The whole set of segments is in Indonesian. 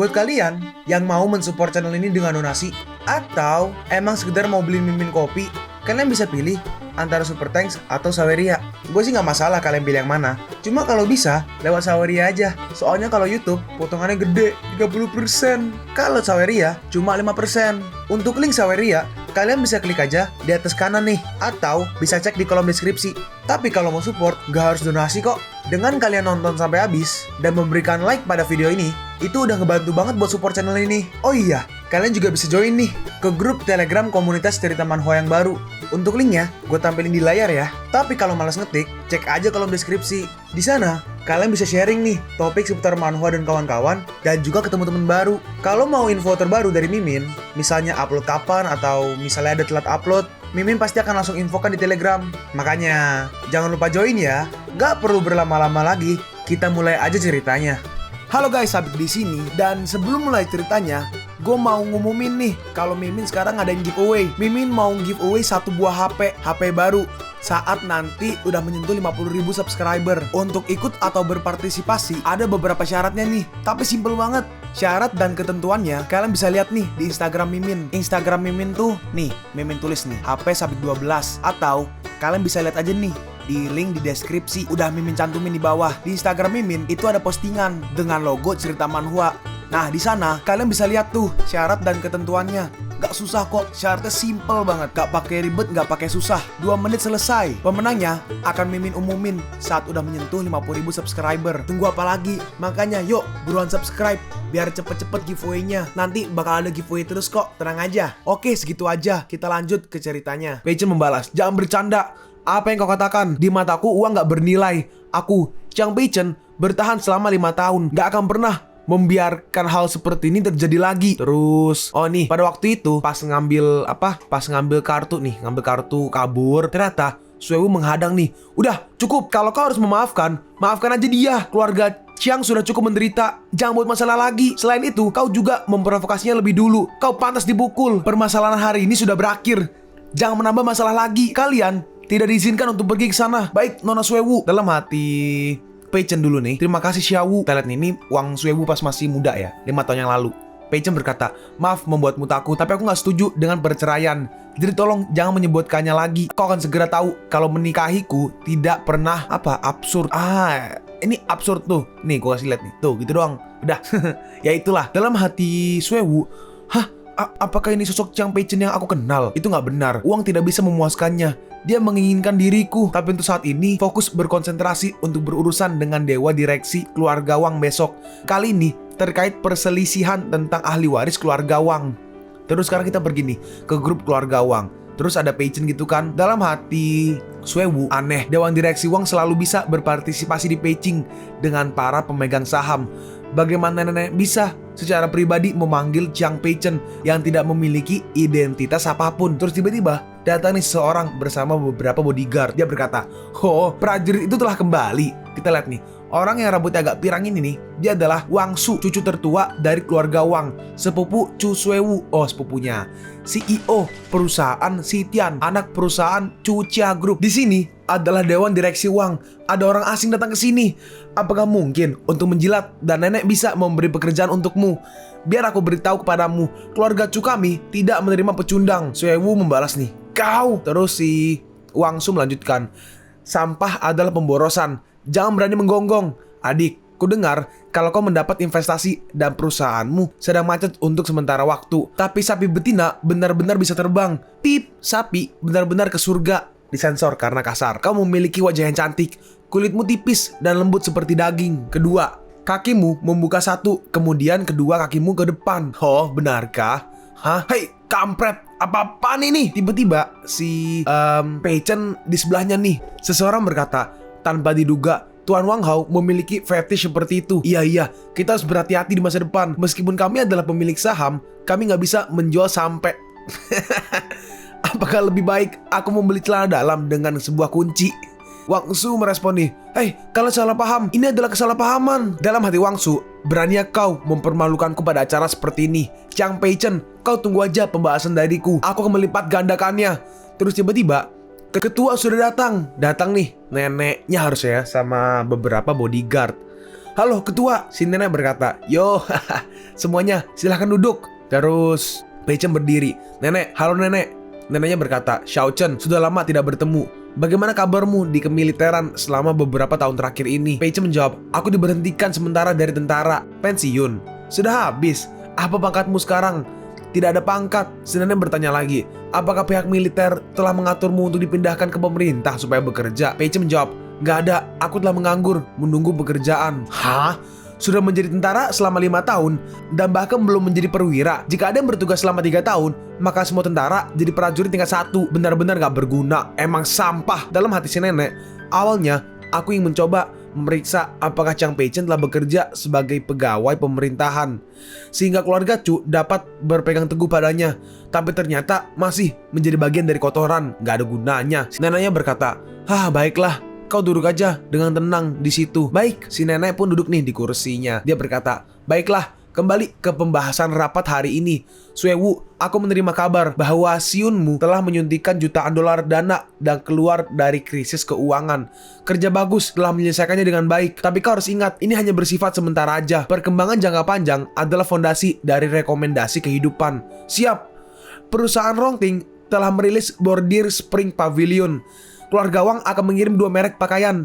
Buat kalian yang mau mensupport channel ini dengan donasi, atau emang sekedar mau beli mimin kopi, kalian bisa pilih antara Super Thanks atau Saweria. Gue sih nggak masalah kalian pilih yang mana. Cuma kalau bisa, lewat Saweria aja. Soalnya kalau YouTube, potongannya gede, 30%. Kalau Saweria, cuma 5%. Untuk link Saweria, kalian bisa klik aja di atas kanan nih. Atau bisa cek di kolom deskripsi. Tapi kalau mau support, nggak harus donasi kok. Dengan kalian nonton sampai habis, dan memberikan like pada video ini, itu udah ngebantu banget buat support channel ini. Oh iya, kalian juga bisa join nih ke grup Telegram komunitas cerita manhwa yang baru. Untuk linknya, gue tampilin di layar ya. Tapi kalau malas ngetik, cek aja kolom deskripsi. Di sana, kalian bisa sharing nih topik seputar manhwa dan kawan-kawan, dan juga ketemu teman baru. Kalau mau info terbaru dari Mimin, misalnya upload kapan atau misalnya ada telat upload, Mimin pasti akan langsung infokan di Telegram. Makanya, jangan lupa join ya. Gak perlu berlama-lama lagi, kita mulai aja ceritanya. Halo guys, Sabik di sini, dan sebelum mulai ceritanya, gue mau ngumumin nih kalau Mimin sekarang ngadain giveaway. Mimin mau giveaway satu buah HP baru saat nanti udah menyentuh 50.000 subscriber. Untuk ikut atau berpartisipasi ada beberapa syaratnya nih, tapi simple banget. Syarat dan ketentuannya kalian bisa lihat nih di Instagram Mimin. Instagram Mimin tuh nih, Mimin tulis nih HP Sabik 12, atau kalian bisa lihat aja nih di link di deskripsi, udah Mimin cantumin di bawah. Di Instagram Mimin itu ada postingan dengan logo cerita manhwa. Nah, di sana kalian bisa lihat tuh syarat dan ketentuannya. Gak susah kok, syaratnya simple banget. Gak pakai ribet, gak pakai susah. 2 menit selesai. Pemenangnya akan Mimin umumin saat udah menyentuh 50.000 subscriber. Tunggu apa lagi? Makanya yuk buruan subscribe biar cepet-cepet giveaway-nya. Nanti bakal ada giveaway terus kok, tenang aja. Oke, segitu aja. Kita lanjut ke ceritanya. Peichen membalas, jangan bercanda. Apa yang kau katakan? Di mataku uang gak bernilai. Aku, Chang Peichen, bertahan selama 5 tahun. Gak akan pernah membiarkan hal seperti ini terjadi lagi. Terus, oh nih, pada waktu itu pas ngambil kartu kabur, ternyata Suewu menghadang nih. Udah, cukup. Kalau kau harus memaafkan, maafkan aja dia. Keluarga Chiang sudah cukup menderita. Jangan buat masalah lagi. Selain itu, kau juga memprovokasinya lebih dulu. Kau pantas dipukul. Permasalahan hari ini sudah berakhir. Jangan menambah masalah lagi. Kalian tidak diizinkan untuk pergi ke sana. Baik, Nona Suewu. Dalam hati Peichen dulu nih. Terima kasih Xiaowu. Kita lihat nih, ini uang Suewu pas masih muda ya, 5 tahun yang lalu. Peichen berkata, maaf membuatmu takut, tapi aku gak setuju dengan perceraian. Jadi tolong jangan menyebutkannya lagi. Kau akan segera tahu kalau menikahiku tidak pernah absurd. Ini absurd tuh. Nih, gua kasih lihat nih. Tuh, gitu doang. Udah. Ya itulah. Dalam hati Suewu, apakah ini sosok Chang Peichen yang aku kenal? Itu gak benar. Uang tidak bisa memuaskannya. Dia menginginkan diriku, tapi untuk saat ini fokus berkonsentrasi untuk berurusan dengan dewa direksi keluarga Wang besok. Kali ini terkait perselisihan tentang ahli waris keluarga Wang. Terus sekarang kita pergi nih ke grup keluarga Wang. Terus ada Peichen gitu kan. Dalam hati Suewu, aneh, dewan direksi Wang selalu bisa berpartisipasi di Peichen dengan para pemegang saham. Bagaimana nenek bisa secara pribadi memanggil Chang Peichen yang tidak memiliki identitas apapun? Terus tiba-tiba datang nih seseorang bersama beberapa bodyguard. Dia berkata, oh, prajurit itu telah kembali. Kita lihat nih, orang yang rambutnya agak pirang ini nih, dia adalah Wang Su, cucu tertua dari keluarga Wang, sepupu Chu Suewu, sepupunya, CEO perusahaan Sitian, anak perusahaan Chu Chia Group. Di sini adalah dewan direksi Wang. Ada orang asing datang ke sini. Apakah mungkin untuk menjilat dan nenek bisa memberi pekerjaan untukmu? Biar aku beritahu kepadamu, keluarga Chu kami tidak menerima pecundang. Suewu membalas nih, kau. Terus si Wang Su melanjutkan, sampah adalah pemborosan. Jangan berani menggonggong. Adik, ku dengar kalau kau mendapat investasi dan perusahaanmu sedang macet untuk sementara waktu. Tapi sapi betina benar-benar bisa terbang. Pip, sapi benar-benar ke surga. Disensor karena kasar. Kau memiliki wajah yang cantik. Kulitmu tipis dan lembut seperti daging. Kedua, kakimu membuka satu, kemudian kedua kakimu ke depan. Oh, benarkah? Hei, kampret, apa-apaan ini? Tiba-tiba si Peichen di sebelahnya nih. Seseorang berkata, tanpa diduga, Tuan Wang Hao memiliki fetish seperti itu. Iya, kita harus berhati-hati di masa depan. Meskipun kami adalah pemilik saham, kami nggak bisa menjual sampai. Apakah lebih baik aku membeli celana dalam dengan sebuah kunci? Wang Su merespon nih, hei, kalian salah paham. Ini adalah kesalahpahaman. Dalam hati Wang Su, beraninya kau mempermalukanku pada acara seperti ini? Chang Peichen, kau tunggu aja pembahasan dariku. Aku akan melipat gandakannya. Terus tiba-tiba ketua sudah datang nih, neneknya harusnya sama beberapa bodyguard. Halo ketua, si nenek berkata. Yo, semuanya silahkan duduk. Terus Pei Chen berdiri. Nenek, halo nenek. Neneknya berkata, Xiao Chen, sudah lama tidak bertemu. Bagaimana kabarmu di kemiliteran selama beberapa tahun terakhir ini? Pei Chen menjawab, aku diberhentikan sementara dari tentara. Pensiun? Sudah habis. Apa pangkatmu sekarang? Tidak ada pangkat. Si nenek bertanya lagi, apakah pihak militer telah mengaturmu untuk dipindahkan ke pemerintah supaya bekerja? Pei Chen menjawab, gak ada, aku telah menganggur, menunggu pekerjaan. Hah? Sudah menjadi tentara selama 5 tahun dan bahkan belum menjadi perwira. Jika ada yang bertugas selama 3 tahun, maka semua tentara jadi prajurit tingkat 1. Benar-benar gak berguna. Emang sampah. Dalam hati si nenek, awalnya aku ingin mencoba memeriksa apakah Chang Pei Chen telah bekerja sebagai pegawai pemerintahan, sehingga keluarga Chu dapat berpegang teguh padanya. Tapi ternyata masih menjadi bagian dari kotoran, gak ada gunanya. Si neneknya berkata, baiklah, kau duduk aja dengan tenang di situ. Baik, si nenek pun duduk nih di kursinya. Dia berkata, baiklah, kembali ke pembahasan rapat hari ini. Suewu, aku menerima kabar bahwa Siunmu telah menyuntikkan jutaan dolar dana dan keluar dari krisis keuangan. Kerja bagus, telah menyelesaikannya dengan baik. Tapi kau harus ingat, ini hanya bersifat sementara aja. Perkembangan jangka panjang adalah fondasi dari rekomendasi kehidupan. Siap. Perusahaan Rongting telah merilis bordir Spring Pavilion. Keluarga Wang akan mengirim 2 merek pakaian.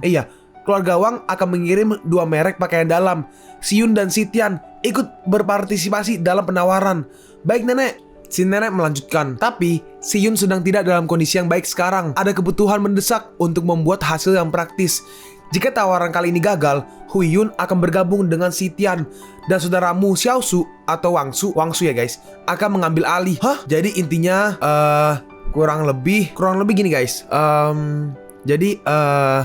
Keluarga Wang akan mengirim 2 merek pakaian dalam. Siyun dan Sitian ikut berpartisipasi dalam penawaran. Baik nenek, si nenek melanjutkan. Tapi Siyun sedang tidak dalam kondisi yang baik sekarang. Ada kebutuhan mendesak untuk membuat hasil yang praktis. Jika tawaran kali ini gagal, Hui Yun akan bergabung dengan Sitian dan saudaramu Xiaosu atau Wangsu ya guys, akan mengambil alih. Jadi intinya kurang lebih gini guys. Jadi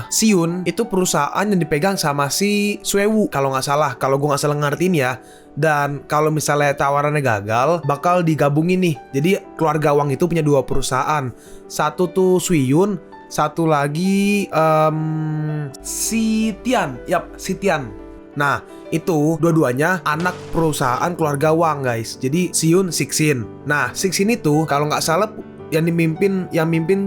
Siyun itu perusahaan yang dipegang sama si Suewu kalau nggak salah. Kalau gue nggak salah ngertiin ya. Dan kalau misalnya tawarannya gagal, bakal digabungin nih. Jadi keluarga Wang itu punya 2 perusahaan. Satu tuh Suiyun, satu lagi Sitian. Sitian. Nah, itu dua-duanya anak perusahaan keluarga Wang guys. Jadi Siyun, Sixin. Nah, Sixin itu kalau nggak salah yang mimpin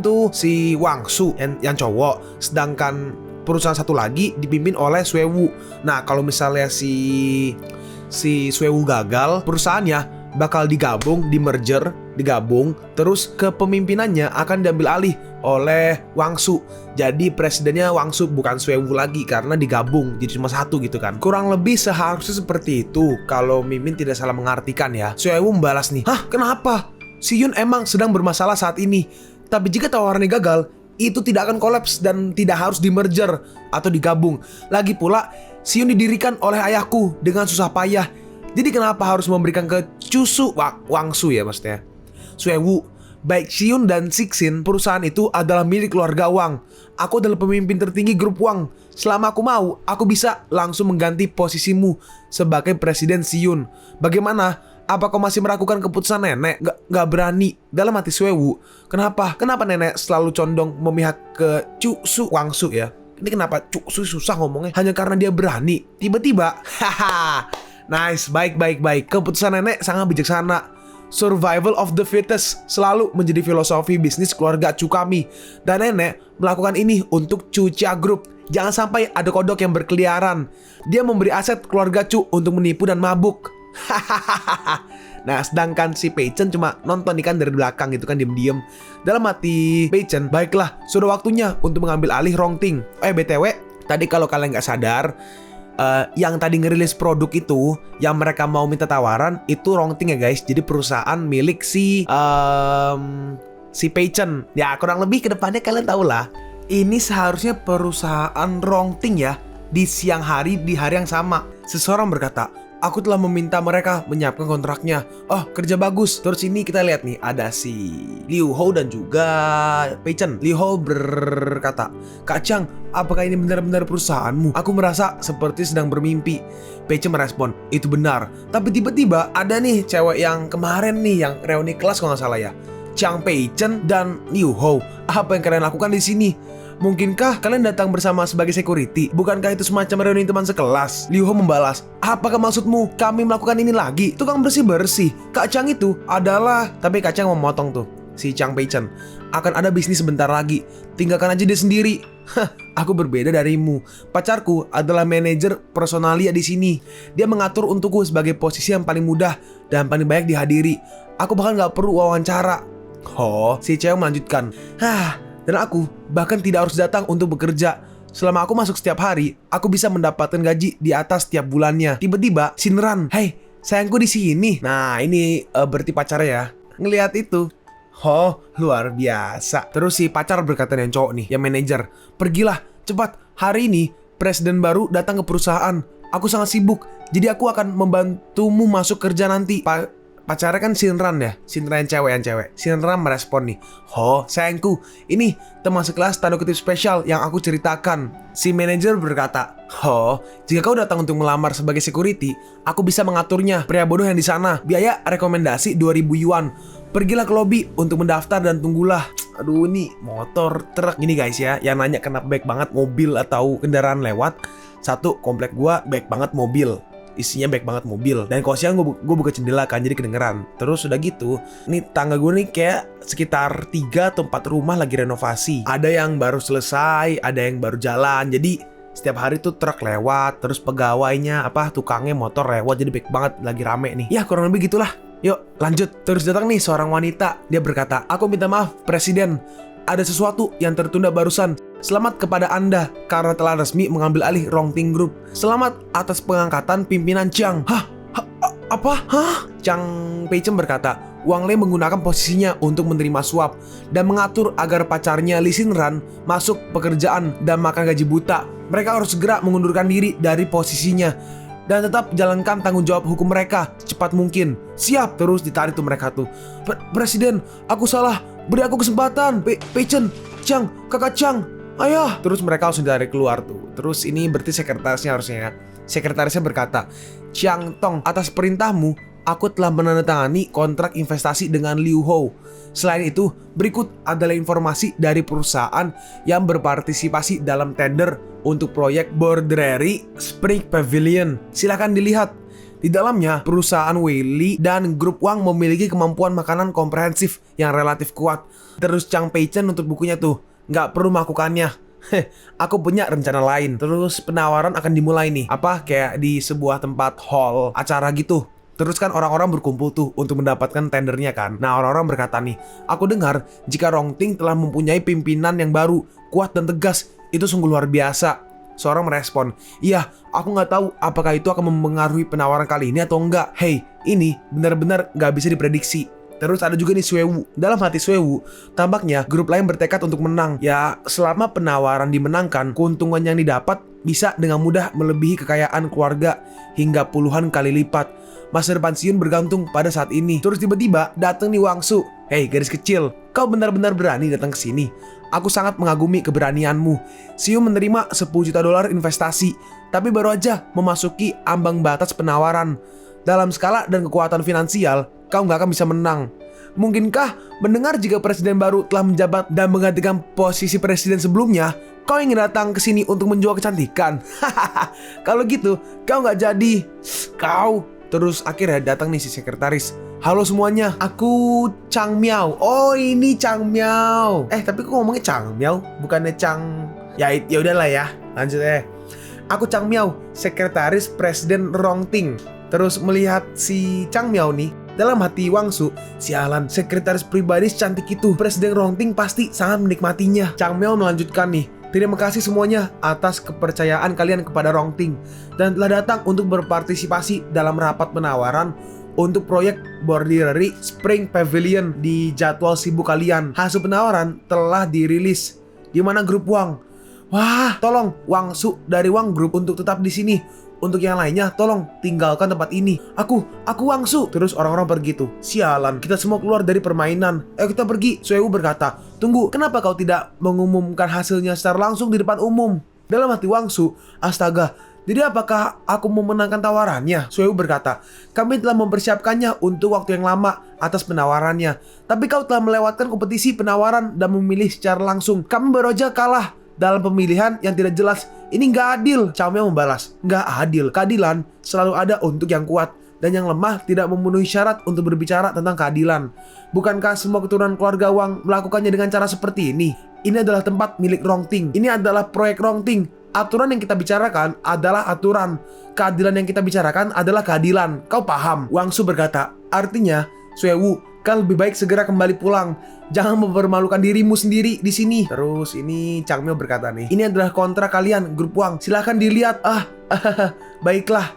tuh si Wangsu yang cowok, sedangkan perusahaan satu lagi dipimpin oleh Suewu. Nah, kalau misalnya si Suewu gagal, perusahaannya bakal digabung, terus kepemimpinannya akan diambil alih oleh Wangsu. Jadi presidennya Wangsu bukan Suewu lagi karena digabung jadi cuma satu gitu kan. Kurang lebih seharusnya seperti itu kalau Mimin tidak salah mengartikan ya. Suewu membalas nih, kenapa? Siyun emang sedang bermasalah saat ini. Tapi jika tawarannya gagal, itu tidak akan kolaps dan tidak harus di-merger atau digabung. Lagi pula, Siyun didirikan oleh ayahku dengan susah payah. Jadi kenapa harus memberikan ke cucu Wangsu ya maksudnya? Suewu, baik Siyun dan Sixin, perusahaan itu adalah milik keluarga Wang. Aku adalah pemimpin tertinggi grup Wang. Selama aku mau, aku bisa langsung mengganti posisimu sebagai presiden Siyun. Bagaimana? Apa kau masih meragukan keputusan nenek? Gak berani. Dalam hati Suewu, kenapa nenek selalu condong memihak ke cucu Wangsu ya? Ini kenapa cucu susah ngomongnya? Hanya karena dia berani. Tiba-tiba, nice, baik. Keputusan nenek sangat bijaksana. Survival of the fittest selalu menjadi filosofi bisnis keluarga Chu kami. Dan nenek melakukan ini untuk Chu Chia Group. Jangan sampai ada kodok yang berkeliaran. Dia memberi aset keluarga Chu untuk menipu dan mabuk. Nah, sedangkan si Pei Chen cuma nonton ikan dari belakang gitu kan, diem-diem. Dalam hati Pei Chen, baiklah, sudah waktunya untuk mengambil alih Rongting. BTW, tadi kalau kalian nggak sadar, yang tadi ngerilis produk itu, yang mereka mau minta tawaran, itu Rongting ya guys. Jadi perusahaan milik si Pei Chen. Ya kurang lebih kedepannya kalian tahu lah. Ini seharusnya perusahaan Rongting ya. Di siang hari, di hari yang sama, seseorang berkata, aku telah meminta mereka menyiapkan kontraknya. Oh, kerja bagus. Terus ini kita lihat nih, ada si Liu Hou dan juga Pei Chen. Liu Hou berkata, Kak Chang, apakah ini benar-benar perusahaanmu? Aku merasa seperti sedang bermimpi. Pei Chen merespon, itu benar. Tapi tiba-tiba ada nih cewek yang kemarin nih, yang reuni kelas kalau nggak salah ya. Chang Pei Chen dan Liu Hou. Apa yang kalian lakukan di sini? Mungkinkah kalian datang bersama sebagai security? Bukankah itu semacam reuni teman sekelas? Liu Hou membalas, apakah maksudmu kami melakukan ini lagi? Tukang bersih-bersih. Kak Chang itu adalah... Tapi Kak Chang memotong tuh. si Chang Pei-chen. Akan ada bisnis sebentar lagi. Tinggalkan aja dia sendiri. Hah, aku berbeda darimu. Pacarku adalah manajer personalia di sini. Dia mengatur untukku sebagai posisi yang paling mudah dan paling banyak dihadiri. Aku bahkan gak perlu wawancara. Oh, si cewek melanjutkan. Dan aku bahkan tidak harus datang untuk bekerja. Selama aku masuk setiap hari, aku bisa mendapatkan gaji di atas setiap bulannya. Tiba-tiba, Shinran, "Hei, sayangku di sini." Nah, ini berarti pacarnya ya. Ngelihat itu, oh, luar biasa. Terus si pacar berkata yang cowok nih, yang manajer, "Pergilah, cepat. Hari ini presiden baru datang ke perusahaan. Aku sangat sibuk, jadi aku akan membantumu masuk kerja nanti." Pacarnya kan Shinran ya, Shinran yang cewek. Shinran merespon nih, "Oh, sayangku, ini teman sekelas tanda kutip spesial yang aku ceritakan." Si manajer berkata, "Oh, jika kau datang untuk melamar sebagai security, aku bisa mengaturnya. Pria bodoh yang di sana. Biaya rekomendasi 2.000 yuan. Pergilah ke lobi untuk mendaftar dan tunggulah." Aduh, ini motor, truk gini guys ya, yang nanya kenapa baik banget mobil atau kendaraan lewat. Satu, komplek gua baik banget mobil. Isinya baik banget mobil. Dan kalau siang gue buka jendela kan, jadi kedengeran. Terus udah gitu, nih tangga gue nih kayak sekitar 3 atau 4 rumah lagi renovasi. Ada yang baru selesai, ada yang baru jalan. Jadi setiap hari tuh truk lewat, terus pegawainya tukangnya motor lewat. Jadi baik banget, lagi rame nih. Ya kurang lebih gitulah. Yuk lanjut. Terus datang nih seorang wanita. Dia berkata, "Aku minta maaf Presiden, ada sesuatu yang tertunda barusan. Selamat kepada Anda karena telah resmi mengambil alih Rongting Group. Selamat atas pengangkatan pimpinan Chang." Apa? Chang Pei-chen berkata, Wang Lei menggunakan posisinya untuk menerima suap dan mengatur agar pacarnya Li Shinran masuk pekerjaan dan makan gaji buta. Mereka harus segera mengundurkan diri dari posisinya dan tetap jalankan tanggung jawab hukum mereka secepat mungkin. Siap. Terus ditarik tuh mereka tuh. Presiden, aku salah. Beri aku kesempatan. Pei-chen, Chang, kakak Chang, ayah. Terus mereka langsung ditarik keluar tuh. Terus ini berarti sekretarisnya harusnya ya. Sekretarisnya berkata, "Chiang Tong, atas perintahmu, aku telah menandatangani kontrak investasi dengan Liu Hou. Selain itu, berikut adalah informasi dari perusahaan yang berpartisipasi dalam tender untuk proyek Borderary Spring Pavilion. Silakan dilihat. Di dalamnya, perusahaan Weili dan grup Wang memiliki kemampuan makanan komprehensif yang relatif kuat." Terus Chang Pei-chen untuk bukunya tuh, "Nggak perlu melakukannya. Aku punya rencana lain." Terus penawaran akan dimulai nih. Kayak di sebuah tempat hall acara gitu. Terus kan orang-orang berkumpul tuh untuk mendapatkan tendernya kan. Nah, orang-orang berkata nih, "Aku dengar jika Rongting telah mempunyai pimpinan yang baru, kuat dan tegas. Itu sungguh luar biasa." Seorang merespon, "Iya, aku nggak tahu apakah itu akan mempengaruhi penawaran kali ini atau enggak. Hei, ini benar-benar nggak bisa diprediksi." Terus ada juga nih Suewu. Dalam hati Suewu, tampaknya grup lain bertekad untuk menang. Ya, selama penawaran dimenangkan, keuntungan yang didapat bisa dengan mudah melebihi kekayaan keluarga hingga puluhan kali lipat. Masa depan Siun bergantung pada saat ini. Terus tiba-tiba datang nih Wang Su. "Hei, gadis kecil, kau benar-benar berani datang ke sini. Aku sangat mengagumi keberanianmu." Siun menerima $10 juta investasi, tapi baru aja memasuki ambang batas penawaran. Dalam skala dan kekuatan finansial, kau nggak akan bisa menang. Mungkinkah mendengar jika presiden baru telah menjabat dan menggantikan posisi presiden sebelumnya, kau ingin datang ke sini untuk menjual kecantikan? Kalau gitu, kau nggak jadi. Kau. Terus akhirnya datang nih si sekretaris. "Halo semuanya, aku Chang Miao." Oh, ini Chang Miao. Tapi kok ngomongnya Chang Miao, bukannya Chang? Ya udahlah ya. Lanjut ya. "Aku Chang Miao, sekretaris presiden Rongting." Terus melihat si Chang Miao nih, dalam hati Wang Su, "Sialan, sekretaris pribadi secantik itu. Presiden Rongting pasti sangat menikmatinya." Chang Miao melanjutkan nih, "Terima kasih semuanya atas kepercayaan kalian kepada Rongting dan telah datang untuk berpartisipasi dalam rapat penawaran untuk proyek Borderary Spring Pavilion di jadwal sibuk kalian. Hasil penawaran telah dirilis. Di mana grup Wang? Wah, tolong Wang Su dari Wang Group untuk tetap di sini. Untuk yang lainnya, tolong tinggalkan tempat ini. Aku Wang Su." Terus orang-orang pergi tuh. Sialan, kita semua keluar dari permainan. Ayo kita pergi. Suewu berkata, "Tunggu, kenapa kau tidak mengumumkan hasilnya secara langsung di depan umum?" Dalam hati Wang Su, astaga, jadi apakah aku memenangkan tawarannya? Suewu berkata, "Kami telah mempersiapkannya untuk waktu yang lama atas penawarannya. Tapi kau telah melewatkan kompetisi penawaran dan memilih secara langsung. Kami baru aja kalah dalam pemilihan yang tidak jelas. Ini nggak adil." Chang Miao membalas, "Nggak adil. Keadilan selalu ada untuk yang kuat. dan yang lemah tidak memenuhi syarat untuk berbicara tentang keadilan. Bukankah semua keturunan keluarga Wang melakukannya dengan cara seperti ini? Ini adalah tempat milik Rongting. Ini adalah proyek Rongting. Aturan yang kita bicarakan adalah aturan. Keadilan yang kita bicarakan adalah keadilan. Kau paham? Wang Su berkata, artinya, Suewu, kau lebih baik segera kembali pulang. Jangan mempermalukan dirimu sendiri di sini. Terus ini Changmyo berkata nih, ini adalah kontrak kalian, grup Wang. Silahkan dilihat. Baiklah.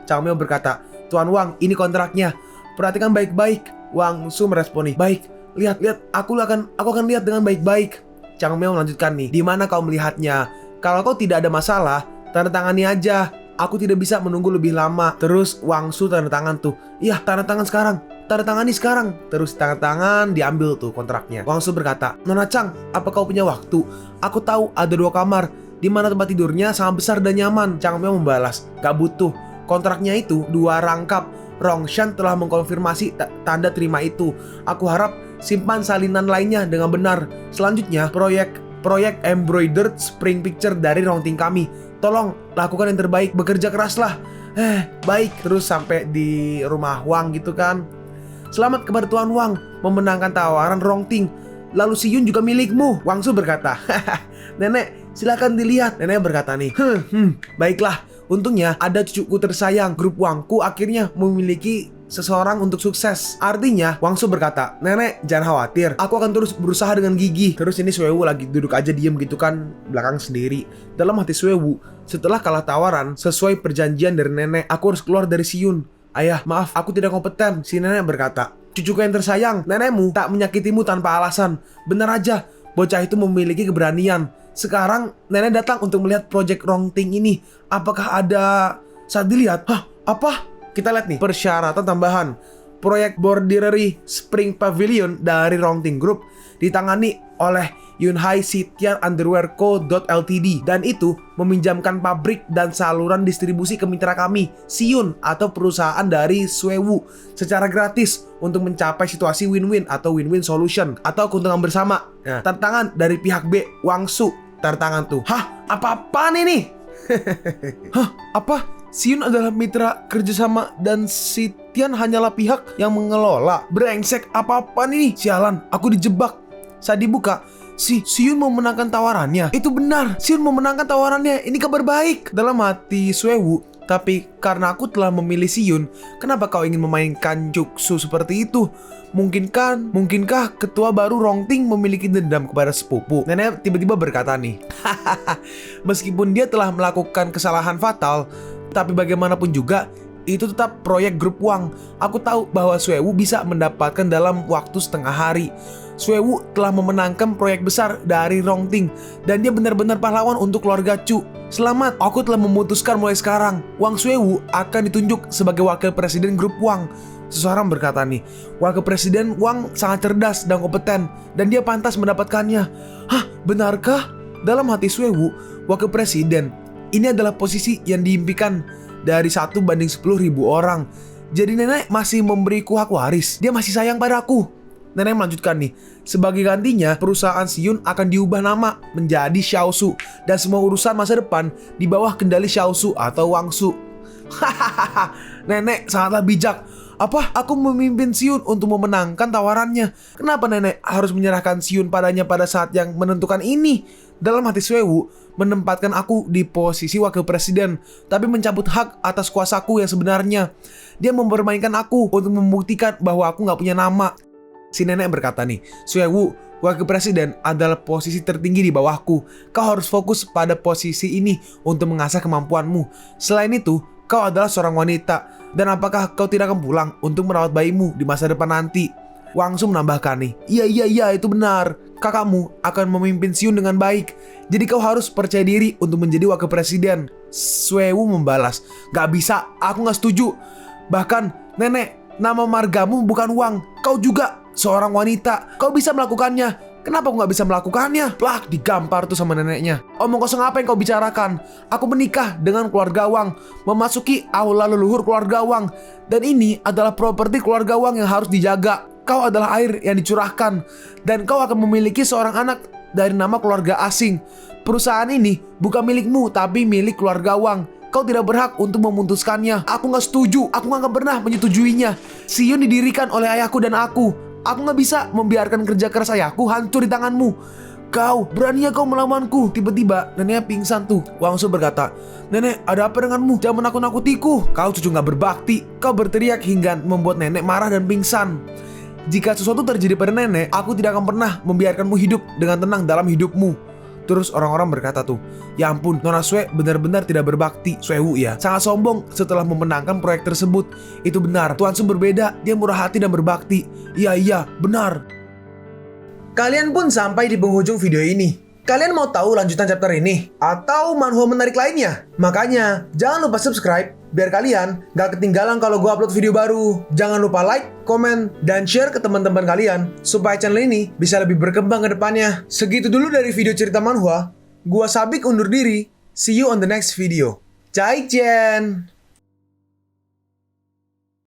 Changmyo berkata, Tuan Wang, ini kontraknya. Perhatikan baik-baik. Wang Su meresponi, baik. Lihat. Aku akan lihat dengan baik-baik. Changmyo melanjutkan nih, di mana kau melihatnya? Kalau kau tidak ada masalah, tanda tangani aja. Aku tidak bisa menunggu lebih lama. Terus Wang Su tanda tangan tuh. Iya, tanda tangan sekarang. Tanda tangani sekarang. Terus tanda tangan, diambil tuh kontraknya. Wang Su berkata, Nona Chang, apa kau punya waktu? Aku tahu ada 2 kamar, di mana tempat tidurnya sangat besar dan nyaman. Changmyo membalas, gak butuh. Kontraknya itu 2 rangkap. Rongshan telah mengkonfirmasi tanda terima itu. Aku harap simpan salinan lainnya dengan benar. Selanjutnya, proyek embroidered spring picture dari Rongting kami. Tolong lakukan yang terbaik, bekerja keraslah. Baik. Terus sampai di rumah Wang gitu kan. Selamat kepada Tuan Wang memenangkan tawaran Rongting. Lalu si Yun juga milikmu. Wang Su berkata, Nenek, silakan dilihat. Nenek berkata nih, baiklah. Untungnya ada cucuku tersayang, grup Wangku akhirnya memiliki seseorang untuk sukses. Artinya, Wang Su berkata, Nenek, jangan khawatir, aku akan terus berusaha dengan gigih. Terus ini Suewu lagi duduk aja diem gitu kan, belakang sendiri. Dalam hati Suewu, setelah kalah tawaran, sesuai perjanjian dari nenek, aku harus keluar dari Siyun. Ayah, maaf, aku tidak kompeten. Si nenek berkata, cucuku yang tersayang, nenekmu tak menyakitimu tanpa alasan. Benar aja, bocah itu memiliki keberanian. Sekarang nenek datang untuk melihat proyek Rongting ini. Apakah ada... Saat dilihat, apa? Kita lihat nih, persyaratan tambahan. Proyek Borderery Spring Pavilion dari Rongting Group ditangani oleh Yunhai Sitian Underwear Co. Ltd. Dan itu meminjamkan pabrik dan saluran distribusi ke mitra kami, Siyun, atau perusahaan dari Suewu, secara gratis untuk mencapai situasi win-win atau win-win solution atau keuntungan bersama. Nah, tantangan dari pihak B, Wang Su. Tantangan tuh. Apa-apaan ini? Apa? Siyun adalah mitra kerjasama dan Sitian hanyalah pihak yang mengelola. Brengsek, apa-apaan ini? Sialan, aku dijebak. Saat dibuka, Siyun memenangkan tawarannya. Itu benar, Siyun memenangkan tawarannya. Ini kabar baik. Dalam hati Suewu, tapi karena aku telah memilih Siyun, kenapa kau ingin memainkan Cuksu seperti itu? Mungkinkah ketua baru Rongting memiliki dendam kepada sepupu? Nenek tiba-tiba berkata nih, meskipun dia telah melakukan kesalahan fatal, tapi bagaimanapun juga, itu tetap proyek grup Wang. Aku tahu bahwa Suewu bisa mendapatkan dalam waktu setengah hari. Suewu telah memenangkan proyek besar dari Rongting, dan dia benar-benar pahlawan untuk keluarga Chu. Selamat, aku telah memutuskan mulai sekarang, Wang Suewu akan ditunjuk sebagai wakil presiden grup Wang. Seseorang berkata nih, wakil presiden Wang sangat cerdas dan kompeten, dan dia pantas mendapatkannya. Benarkah? Dalam hati Suewu, wakil presiden, ini adalah posisi yang diimpikan dari 1 banding 10.000 orang. Jadi nenek masih memberiku hak waris. Dia masih sayang padaku. Nenek melanjutkan nih, sebagai gantinya perusahaan Siyun akan diubah nama menjadi Xiaosu, dan semua urusan masa depan di bawah kendali Xiaosu atau Wang Su. Nenek sangatlah bijak. Apa? Aku memimpin Siyun untuk memenangkan tawarannya. Kenapa nenek harus menyerahkan Siyun padanya pada saat yang menentukan ini? Dalam hati Suewu, menempatkan aku di posisi wakil presiden, tapi mencabut hak atas kuasaku yang sebenarnya. Dia mempermainkan aku untuk membuktikan bahwa aku gak punya nama. Si nenek berkata nih, Suewu, wakil presiden adalah posisi tertinggi di bawahku. Kau harus fokus pada posisi ini untuk mengasah kemampuanmu. Selain itu, kau adalah seorang wanita. Dan apakah kau tidak akan pulang untuk merawat bayimu di masa depan nanti? Wang Su menambahkan nih, Iya, itu benar. Kakakmu akan memimpin Siyun dengan baik. Jadi kau harus percaya diri untuk menjadi wakil presiden. Suewu membalas, gak bisa, aku gak setuju. Bahkan, nenek, nama margamu bukan Wang. Kau juga seorang wanita. Kau bisa melakukannya. Kenapa aku gak bisa melakukannya? Plak, digampar tuh sama neneknya. Omong kosong apa yang kau bicarakan? Aku menikah dengan keluarga Wang, memasuki aula leluhur keluarga Wang, dan ini adalah properti keluarga Wang yang harus dijaga. Kau adalah air yang dicurahkan, dan kau akan memiliki seorang anak dari nama keluarga asing. Perusahaan ini bukan milikmu, tapi milik keluarga Wang. Kau tidak berhak untuk memutuskannya. Aku nggak setuju. Aku nggak pernah menyetujuinya. Sion didirikan oleh ayahku dan aku. Aku nggak bisa membiarkan kerja keras ayahku hancur di tanganmu. Kau, beraninya kau melawanku. Tiba-tiba neneknya pingsan tuh. Wang Su berkata, "Nenek, ada apa denganmu? Jangan menakut-nakutiku. Kau cucu nggak berbakti." Kau berteriak hingga membuat nenek marah dan pingsan. "Jika sesuatu terjadi pada nenek, aku tidak akan pernah membiarkanmu hidup dengan tenang dalam hidupmu." Terus orang-orang berkata tuh, "Ya ampun, Nona Sue benar-benar tidak berbakti." Suewu ya, sangat sombong setelah memenangkan proyek tersebut. Itu benar, Tuan Su berbeda, dia murah hati dan berbakti. Iya, benar. Kalian pun sampai di penghujung video ini. Kalian mau tahu lanjutan chapter ini? Atau manhwa menarik lainnya? Makanya, jangan lupa subscribe biar kalian gak ketinggalan kalau gue upload video baru. Jangan lupa like, komen, dan share ke teman-teman kalian supaya channel ini bisa lebih berkembang ke depannya. Segitu dulu dari video cerita manhwa. Gua Sabik undur diri. See you on the next video. Zaijian.